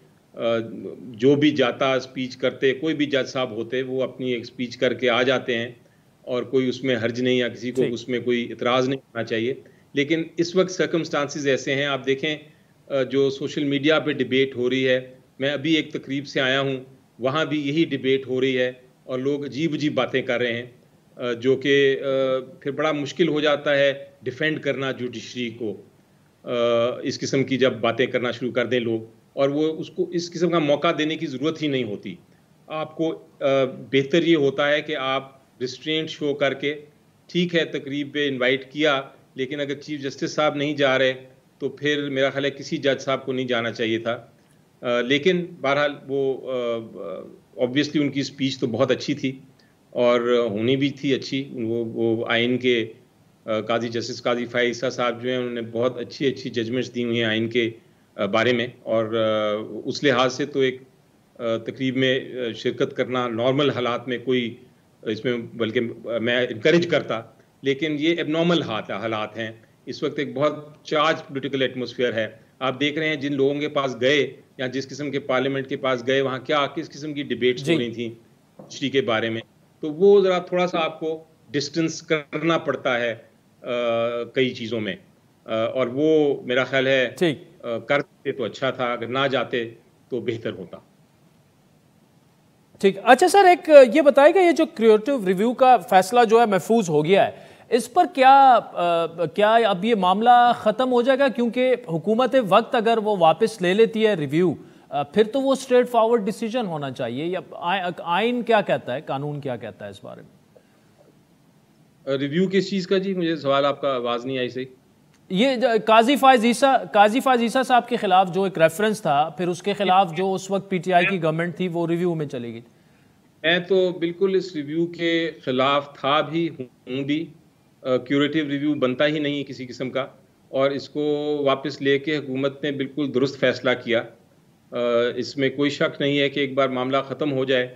जो भी जाता स्पीच करते, कोई भी जज साहब होते, वो अपनी एक स्पीच करके आ जाते हैं और कोई उसमें हर्ज नहीं, या किसी को उसमें कोई इतराज़ नहीं होना चाहिए। लेकिन इस वक्त सर्कमस्टांसेस ऐसे हैं, आप देखें जो सोशल मीडिया पे डिबेट हो रही है, मैं अभी एक तकरीब से आया हूँ, वहाँ भी यही डिबेट हो रही है और लोग अजीब अजीब बातें कर रहे हैं, जो कि फिर बड़ा मुश्किल हो जाता है डिफेंड करना जुडिशरी को। इस किस्म की जब बातें करना शुरू कर दें लोग, और वो उसको इस किस्म का मौका देने की ज़रूरत ही नहीं होती। आपको बेहतर ये होता है कि आप रिस्ट्रेंट शो करके, ठीक है तकरीब पे इनवाइट किया, लेकिन अगर चीफ जस्टिस साहब नहीं जा रहे तो फिर मेरा ख्याल है किसी जज साहब को नहीं जाना चाहिए था। लेकिन बहरहाल वो ऑब्वियसली उनकी स्पीच तो बहुत अच्छी थी और होनी भी थी अच्छी। वो आइन के जस्टिस काजी फायज ईसा साहब जो हैं, उन्होंने बहुत अच्छी जजमेंट्स दी हुई हैं आइन के बारे में, और उस लिहाज से तो एक तकरीब में शिरकत करना नॉर्मल हालात में कोई इसमें, बल्कि मैं इनकरेज करता, लेकिन ये एबनॉर्मल हालात हैं। इस वक्त एक बहुत चार्ज पॉलिटिकल एटमॉस्फेयर है। आप देख रहे हैं जिन लोगों के पास गए या जिस किस्म के पार्लियामेंट के पास गए, वहाँ क्या किस किस्म की डिबेट्स हो रही थी हिस्ट्री के बारे में, तो वो ज़रा थोड़ा सा आपको डिस्टेंस करना पड़ता है कई चीज़ों में, और वो मेरा ख्याल है करते तो अच्छा था, अगर ना जाते तो बेहतर होता। ठीक, अच्छा सर, एक ये बताएगा, ये जो क्रिएटिव रिव्यू का फैसला जो है महफूज हो गया है, इस पर क्या अब ये मामला ख़त्म हो जाएगा? क्योंकि हुकूमत वक्त अगर वो वापस ले लेती है रिव्यू, फिर तो वो स्ट्रेट फॉरवर्ड डिसीजन होना चाहिए, या आइन क्या कहता है, कानून क्या कहता है इस बारे में? रिव्यू किस चीज़ का जी? मुझे सवाल आपका आवाज़ नहीं आई सही। ये काजी फायज ईसा साहब के खिलाफ जो एक रेफरेंस था, फिर उसके खिलाफ जो उस वक्त पीटीआई की गवर्नमेंट थी वो रिव्यू में चली गई। मैं तो बिल्कुल इस रिव्यू के खिलाफ था भी, हूँ भी। क्यूरेटिव रिव्यू बनता ही नहीं किसी किस्म का, और इसको वापस लेके हुकूमत ने बिल्कुल दुरुस्त फैसला किया। इसमें कोई शक नहीं है कि एक बार मामला ख़त्म हो जाए,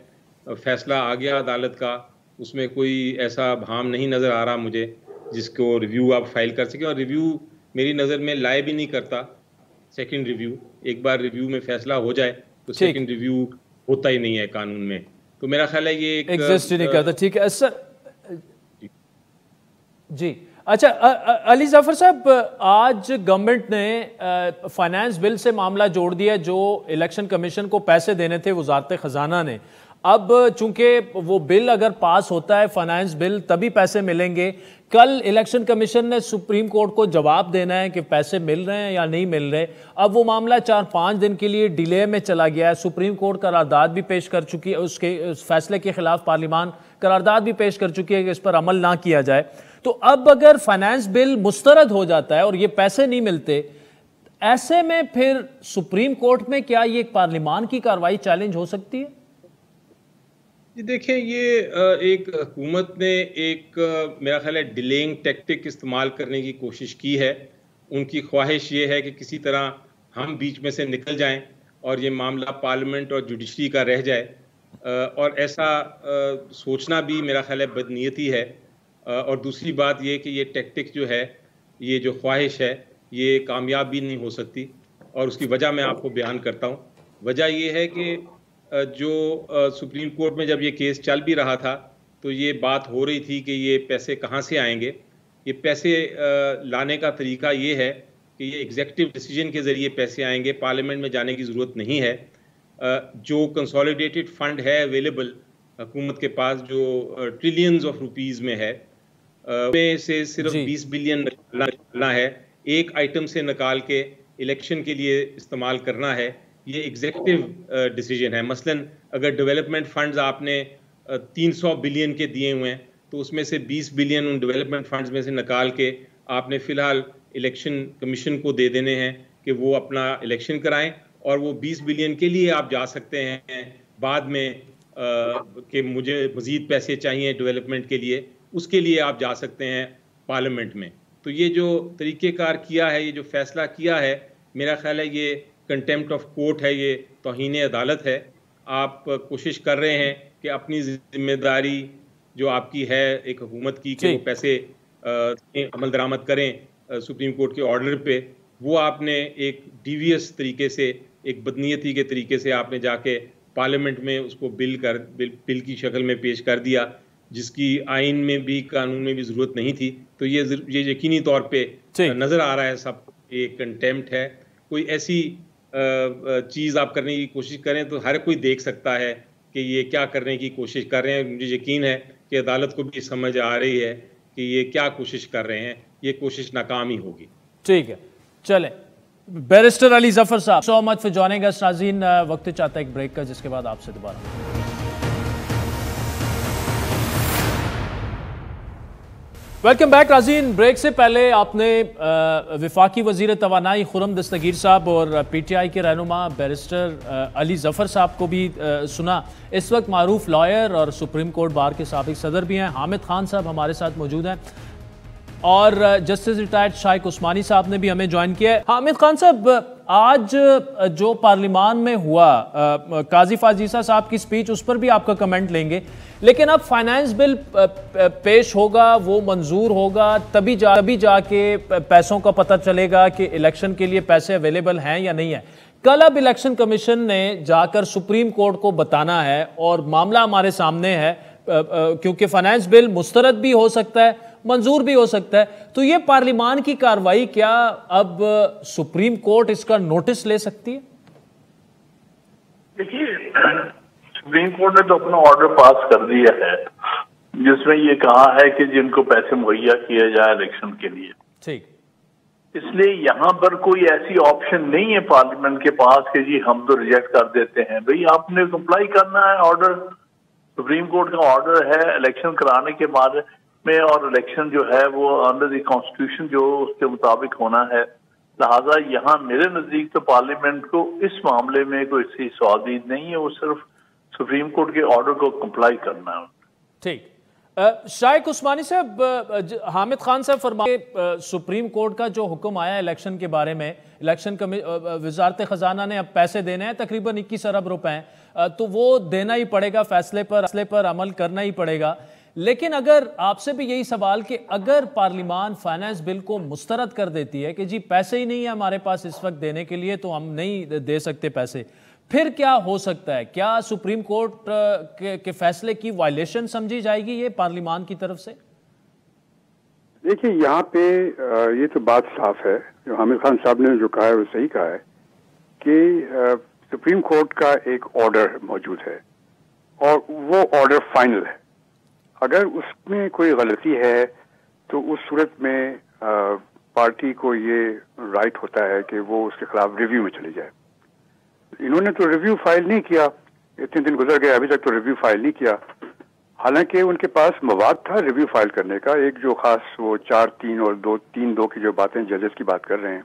फैसला आ गया अदालत का, उसमें कोई ऐसा भाम नहीं नज़र आ रहा मुझे जिसको रिव्यू आप फाइल कर सकें। और रिव्यू मेरी नज़र में लाए भी नहीं करता सेकंड रिव्यू। एक बार रिव्यू में फैसला हो जाए तो सेकंड रिव्यू होता ही नहीं है कानून में, तो मेरा ख्याल है ये एग्जिस्ट नहीं करता। ठीक है सर जी। अच्छा अली जफर साहब, आज गवर्नमेंट ने फाइनेंस बिल से मामला जोड़ दिया, जो इलेक्शन कमीशन को पैसे देने थे वजारत खजाना ने। अब चूंकि वो बिल अगर पास होता है, फाइनेंस बिल, तभी पैसे मिलेंगे। कल इलेक्शन कमीशन ने सुप्रीम कोर्ट को जवाब देना है कि पैसे मिल रहे हैं या नहीं मिल रहे। अब वो मामला 4-5 दिन के लिए डिले में चला गया है। सुप्रीम कोर्ट करारदाद भी पेश कर चुकी है, उसके उस फैसले के खिलाफ पार्लियामान करारदाद भी पेश कर चुकी है कि इस पर अमल ना किया जाए। तो अब अगर फाइनेंस बिल मुस्तरद हो जाता है और ये पैसे नहीं मिलते, ऐसे में फिर सुप्रीम कोर्ट में क्या ये पार्लियामान की कार्रवाई चैलेंज हो सकती है? जी देखिए, ये एक हुकूमत ने एक मेरा ख्याल है डिलेइंग टैक्टिक इस्तेमाल करने की कोशिश की है। उनकी ख्वाहिश ये है कि किसी तरह हम बीच में से निकल जाएं और ये मामला पार्लियामेंट और जुडिशरी का रह जाए, और ऐसा सोचना भी मेरा ख्याल है बदनीयती है। और दूसरी बात ये कि ये टैक्टिक जो है, ये जो ख्वाहिश है, ये कामयाब भी नहीं हो सकती, और उसकी वजह मैं आपको बयान करता हूँ। वजह ये है कि जो सुप्रीम कोर्ट में जब ये केस चल भी रहा था तो ये बात हो रही थी कि ये पैसे कहाँ से आएंगे। ये पैसे लाने का तरीका ये है कि ये एग्जीक्यूटिव डिसीजन के ज़रिए पैसे आएंगे, पार्लियामेंट में जाने की ज़रूरत नहीं है। जो कंसोलिडेटेड फंड है अवेलेबल हुकूमत के पास, जो ट्रिलियंस ऑफ रुपीज़ में है, में से सिर्फ 20 बिलियन निकालना है, एक आइटम से निकाल के इलेक्शन के लिए इस्तेमाल करना है। ये एग्जीक्यूटिव डिसीजन है। मसलन अगर डेवलपमेंट फंड्स आपने 300 बिलियन के दिए हुए हैं तो उसमें से 20 बिलियन उन डेवलपमेंट फंड्स में से निकाल के आपने फ़िलहाल इलेक्शन कमीशन को दे देने हैं कि वो अपना इलेक्शन कराएं, और वो 20 बिलियन के लिए आप जा सकते हैं बाद में कि मुझे मज़ीद पैसे चाहिए डेवलपमेंट के लिए, उसके लिए आप जा सकते हैं पार्लियामेंट में। तो ये जो तरीक़ेकार किया है, ये जो फ़ैसला किया है, मेरा ख्याल है ये कंटेम्प्ट ऑफ कोर्ट है, ये तौहीन अदालत है। आप कोशिश कर रहे हैं कि अपनी जिम्मेदारी जो आपकी है एक हुकूमत की कि वो पैसे अमल दरामद करें सुप्रीम कोर्ट के ऑर्डर पे, वो आपने एक डीवियस तरीके से, एक बदनीयती के तरीके से आपने जाके पार्लियामेंट में उसको बिल की शक्ल में पेश कर दिया, जिसकी आइन में भी कानून में भी ज़रूरत नहीं थी। तो ये यकीनी तौर पे नज़र आ रहा है सब ये कंटेम्प्ट है। कोई ऐसी चीज़ आप करने की कोशिश करें तो हर कोई देख सकता है कि ये क्या करने की कोशिश कर रहे हैं। मुझे यकीन है कि अदालत को भी समझ आ रही है कि ये क्या कोशिश कर रहे हैं, ये कोशिश नाकाम ही होगी। ठीक है, चलें। बैरिस्टर अली जफर साहब, so much for joining us. नाज़रीन, वक्त चाहता है एक ब्रेक का, जिसके बाद आपसे दोबारा। वेलकम बैक नाज़रीन। ब्रेक से पहले आपने वफाकी वज़ीर तवानाई खुर्रम दस्तगीर साहब और PTI के रहनुमा बैरिस्टर अली जफ़र साहब को भी सुना। इस वक्त मारूफ लॉयर और सुप्रीम कोर्ट बार के साबिक सदर भी हैं हामिद खान साहब हमारे साथ मौजूद हैं, और जस्टिस रिटायर्ड शाइक उस्मानी साहब ने भी हमें ज्वाइन किया है। हामिद खान साहब, आज जो पार्लियामान में हुआ, काजी फाजीसा साहब की स्पीच, उस पर भी आपका कमेंट लेंगे, लेकिन अब फाइनेंस बिल पेश होगा, वो मंजूर होगा, तभी जाके पैसों का पता चलेगा कि इलेक्शन के लिए पैसे अवेलेबल हैं या नहीं है। कल अब इलेक्शन कमीशन ने जाकर सुप्रीम कोर्ट को बताना है, और मामला हमारे सामने है, क्योंकि फाइनेंस बिल मुस्तरद भी हो सकता है, मंजूर भी हो सकता है। तो ये पार्लियामान की कार्रवाई, क्या अब सुप्रीम कोर्ट इसका नोटिस ले सकती है? देखिए, सुप्रीम कोर्ट ने तो अपना ऑर्डर पास कर दिया है, जिसमें ये कहा है कि जिनको पैसे मुहैया किए जाए इलेक्शन के लिए। ठीक, इसलिए यहाँ पर कोई ऐसी ऑप्शन नहीं है पार्लियामेंट के पास कि जी हम तो रिजेक्ट कर देते हैं। भाई आपने कंप्लाई करना है, ऑर्डर सुप्रीम कोर्ट का ऑर्डर है इलेक्शन कराने के बारे में, और इलेक्शन जो है वो अंडर द कॉन्स्टिट्यूशन जो उसके मुताबिक होना है। लिहाजा यहाँ मेरे नजदीक तो पार्लियामेंट को इस मामले में कोई सी सवादीद नहीं है, वो सिर्फ सुप्रीम कोर्ट के ऑर्डर को कंप्लाई करना है। ठीक, शाइक उस्मानी साहब, हामिद खान साहब फरमाए, सुप्रीम कोर्ट का जो हुक्म आया इलेक्शन के बारे में, इलेक्शन वजारत खजाना ने अब पैसे देने हैं, तकरीबन 21 अरब रुपए, तो वो देना ही पड़ेगा, फैसले पर अमल करना ही पड़ेगा। लेकिन अगर आपसे भी यही सवाल कि अगर पार्लियामान फाइनेंस बिल को मुस्तरद कर देती है कि जी पैसे ही नहीं है हमारे पास इस वक्त देने के लिए, तो हम नहीं दे सकते पैसे, फिर क्या हो सकता है? क्या सुप्रीम कोर्ट के फैसले की वायलेशन समझी जाएगी ये पार्लियामान की तरफ से? देखिए, यहाँ पे ये तो बात साफ है, जो हामिद खान साहब ने जो कहा है वो सही कहा है कि सुप्रीम कोर्ट का एक ऑर्डर मौजूद है, और वो ऑर्डर फाइनल है। अगर उसमें कोई गलती है तो उस सूरत में पार्टी को ये राइट होता है कि वो उसके खिलाफ रिव्यू में चली जाए। इन्होंने तो रिव्यू फाइल नहीं किया, इतने दिन गुजर गए, अभी तक तो रिव्यू फाइल नहीं किया। हालांकि उनके पास मवाद था रिव्यू फाइल करने का, एक जो खास वो 4-3 और 2-3-2 की जो बातें जजेस की बात कर रहे हैं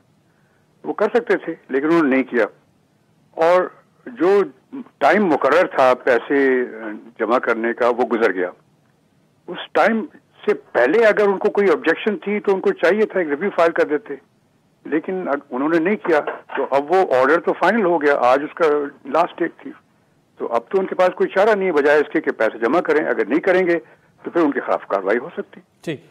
वो कर सकते थे, लेकिन उन्होंने नहीं किया। और जो टाइम मुकर्रर था पैसे जमा करने का वो गुजर गया। उस टाइम से पहले अगर उनको कोई ऑब्जेक्शन थी तो उनको चाहिए था एक रिव्यू फाइल कर देते, लेकिन उन्होंने नहीं किया। तो अब वो ऑर्डर तो फाइनल हो गया, आज उसका लास्ट डेट थी, तो अब तो उनके पास कोई चारा नहीं है बजाय इसके कि पैसे जमा करें। अगर नहीं करेंगे तो फिर उनके खिलाफ कार्रवाई हो सकती। ठीक,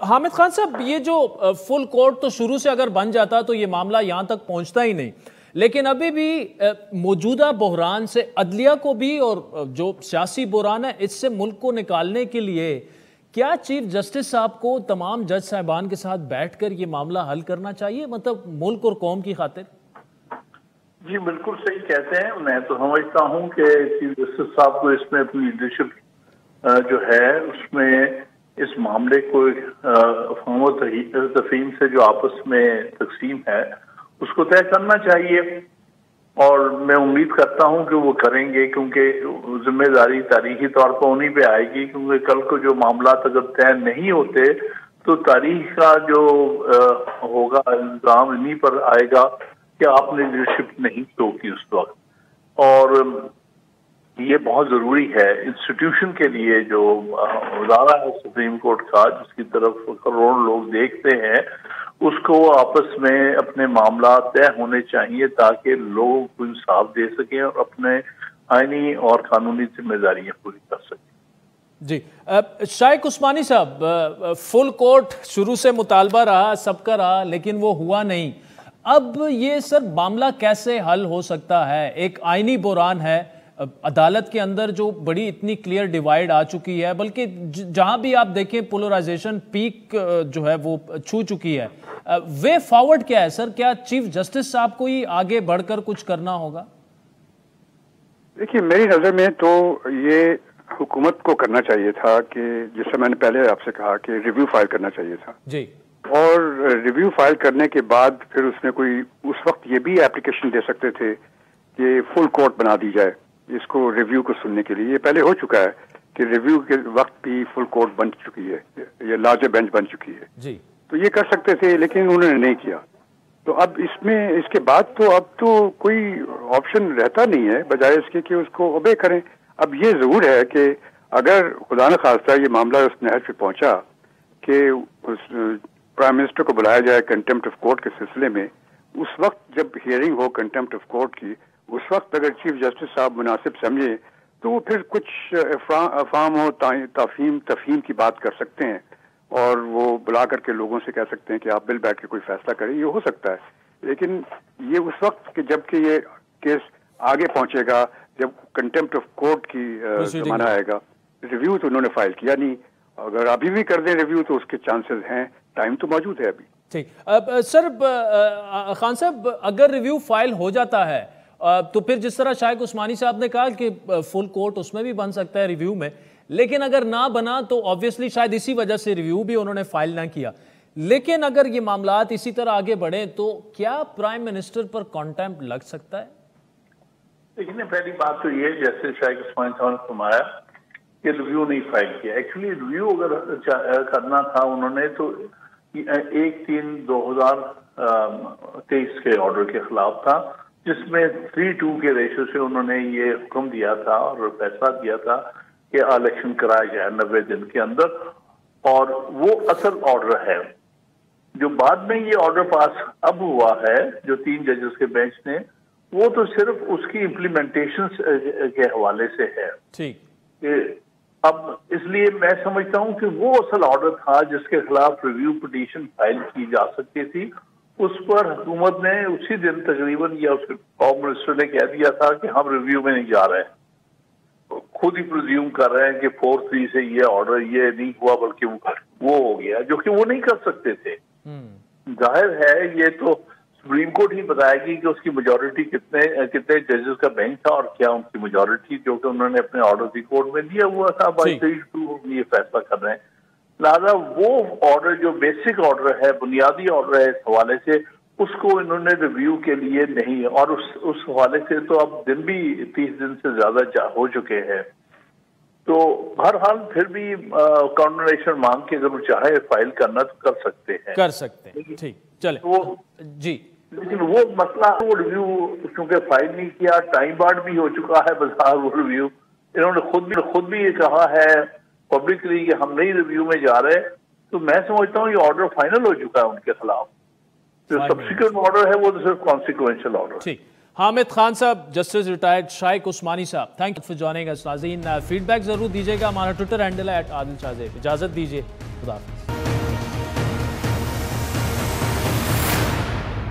हामिद खान साहब, ये जो फुल कोर्ट तो शुरू से अगर बन जाता तो ये मामला यहां तक पहुंचता ही नहीं, लेकिन अभी भी मौजूदा बहरान से अदलिया को भी और जो सियासी बहरान है इससे मुल्क को निकालने के लिए क्या चीफ जस्टिस साहब को तमाम जज साहिबान के साथ बैठकर ये मामला हल करना चाहिए, मतलब मुल्क और कौम की खातिर? जी बिल्कुल सही कहते हैं। मैं तो समझता हूं कि चीफ जस्टिस साहब को इसमें अपनी लीडरशिप जो है उसमें इस मामले को अफवाह तफहीम से जो आपस में तकसीम है उसको तय करना चाहिए, और मैं उम्मीद करता हूं कि वो करेंगे, क्योंकि जिम्मेदारी तारीखी तौर पर उन्हीं पे आएगी। क्योंकि कल को जो मामला अगर तय नहीं होते तो तारीख का जो होगा इल्जाम इन्हीं पर आएगा कि आपने लीडरशिप नहीं शो की उस वक्त। और ये बहुत जरूरी है इंस्टीट्यूशन के लिए जो अदारा है सुप्रीम कोर्ट का, जिसकी तरफ करोड़ों लोग देखते हैं, उसको आपस में अपने मामला तय होने चाहिए ताकि लोग को इंसाफ दे सकें और अपने आईनी और कानूनी जिम्मेदारियां पूरी कर सकें। जी, शाइक उस्मानी साहब, फुल कोर्ट शुरू से मुतालबा रहा, सबका रहा, लेकिन वो हुआ नहीं। अब ये सर मामला कैसे हल हो सकता है? एक आईनी बहरान है, अदालत के अंदर जो बड़ी इतनी क्लियर डिवाइड आ चुकी है, बल्कि जहां भी आप देखें पोलराइजेशन पीक जो है वो छू चुकी है। वे फॉरवर्ड क्या है सर? क्या चीफ जस्टिस साहब को ही आगे बढ़कर कुछ करना होगा? देखिए, मेरी नजर में तो ये हुकूमत को करना चाहिए था कि जैसे मैंने पहले आपसे कहा कि रिव्यू फाइल करना चाहिए था जी, और रिव्यू फाइल करने के बाद फिर उसमें कोई उस वक्त ये भी एप्लीकेशन दे सकते थे कि फुल कोर्ट बना दी जाए इसको रिव्यू को सुनने के लिए। ये पहले हो चुका है कि रिव्यू के वक्त भी फुल कोर्ट बन चुकी है, ये लार्जर बेंच बन चुकी है जी। तो ये कर सकते थे, लेकिन उन्होंने नहीं किया। तो अब इसमें इसके बाद तो अब तो कोई ऑप्शन रहता नहीं है बजाय इसके कि उसको ओबे करें। अब ये जरूर है कि अगर खुदा न खास्ता ये मामला उस नहज पे पहुंचा कि उस प्राइम मिनिस्टर को बुलाया जाए कंटेम्प्ट ऑफ कोर्ट के सिलसिले में, उस वक्त जब हियरिंग हो कंटेम्प्ट ऑफ कोर्ट की, उस वक्त अगर चीफ जस्टिस साहब मुनासिब समझे तो वो फिर कुछ अफवाम हो तफहीम की बात कर सकते हैं और वो बुला करके लोगों से कह सकते हैं कि आप बिल बैठ के कोई फैसला करें, ये हो सकता है। लेकिन ये उस वक्त कि जबकि ये केस आगे पहुंचेगा, जब कंटेम्प्ट ऑफ कोर्ट की जमाना आएगा, रिव्यू तो उन्होंने फाइल किया नहीं। अगर अभी भी कर दें रिव्यू तो उसके चांसेस हैं, टाइम तो मौजूद है अभी। ठीक, सर खान साहब, अगर रिव्यू फाइल हो जाता है तो फिर जिस तरह शाइक उस्मानी साहब ने कहा कि फुल कोर्ट उसमें भी बन सकता है रिव्यू में, लेकिन अगर ना बना तो ऑब्वियसली शायद इसी वजह से रिव्यू भी उन्होंने फाइल ना किया। लेकिन अगर ये मामलात इसी तरह आगे बढ़े तो क्या प्राइम मिनिस्टर पर कॉन्टेम्प्ट लग सकता है? देखिए, पहली बात तो ये, जैसे शाइक उस्मानी साहब ने फरमाया कि रिव्यू नहीं फाइल किया। एक्चुअली रिव्यू अगर करना था उन्होंने तो 1/3/2023 के ऑर्डर के खिलाफ था, जिसमें 3-2 के रेशो से उन्होंने ये हुक्म दिया था और फैसला दिया था कि इलेक्शन कराया जाए 90 दिन के अंदर। और वो असल ऑर्डर है। जो बाद में ये ऑर्डर पास अब हुआ है जो 3 जजेस के बेंच ने, वो तो सिर्फ उसकी इम्प्लीमेंटेशन के हवाले से है। ठीक, अब इसलिए मैं समझता हूं कि वो असल ऑर्डर था जिसके खिलाफ रिव्यू पिटीशन फाइल की जा सकती थी। उस पर हुकूमत ने उसी दिन तकरीबन या उसके होम मिनिस्टर ने कह दिया था कि हम रिव्यू में नहीं जा रहे हैं। खुद ही प्रिज्यूम कर रहे हैं कि 4-3 से ये ऑर्डर ये नहीं हुआ बल्कि वो हो गया, जो कि वो नहीं कर सकते थे। जाहिर है ये तो सुप्रीम कोर्ट ही बताएगी कि उसकी मेजॉरिटी कितने जजेस का बेंच था और क्या उनकी मेजॉरिटी जो कि उन्होंने अपने ऑर्डर की कोर्ट में दिया हुआ था, बाई 3-2 ये फैसला कर रहे हैं। लिहाजा वो ऑर्डर जो बेसिक ऑर्डर है, बुनियादी ऑर्डर है इस हवाले से, उसको इन्होंने रिव्यू के लिए नहीं, और उस हवाले से तो अब दिन भी 30 दिन से ज्यादा हो चुके हैं। तो हर हाल फिर भी कॉन्डोनेशन मांग के अगर वो चाहे फाइल करना तो कर सकते हैं। ठीक, चले वो जी। लेकिन वो मसला, वो रिव्यू चूंकि फाइल नहीं किया, टाइम बार्ड भी हो चुका है बाजार वो रिव्यू, इन्होंने खुद भी ये कहा है पब्लिकली कि हम नहीं रिव्यू में जा रहे, तो मैं समझता हूँ ये ऑर्डर फाइनल हो चुका है उनके खिलाफ। जो सब्सिक्वेंट ऑर्डर है वो तो सिर्फ कॉन्सिक्वेंशियल ऑर्डर। ठीक, हामिद खान साहब, जस्टिस रिटायर्ड शाइक उस्मानी साहब, thank you for joining us. नाज़रीन, फीडबैक जरूर दीजिएगा, हमारा ट्विटर हैंडल है @आदिल शाहज़ेब। इजाजत दीजिए, खुदा हाफिज़।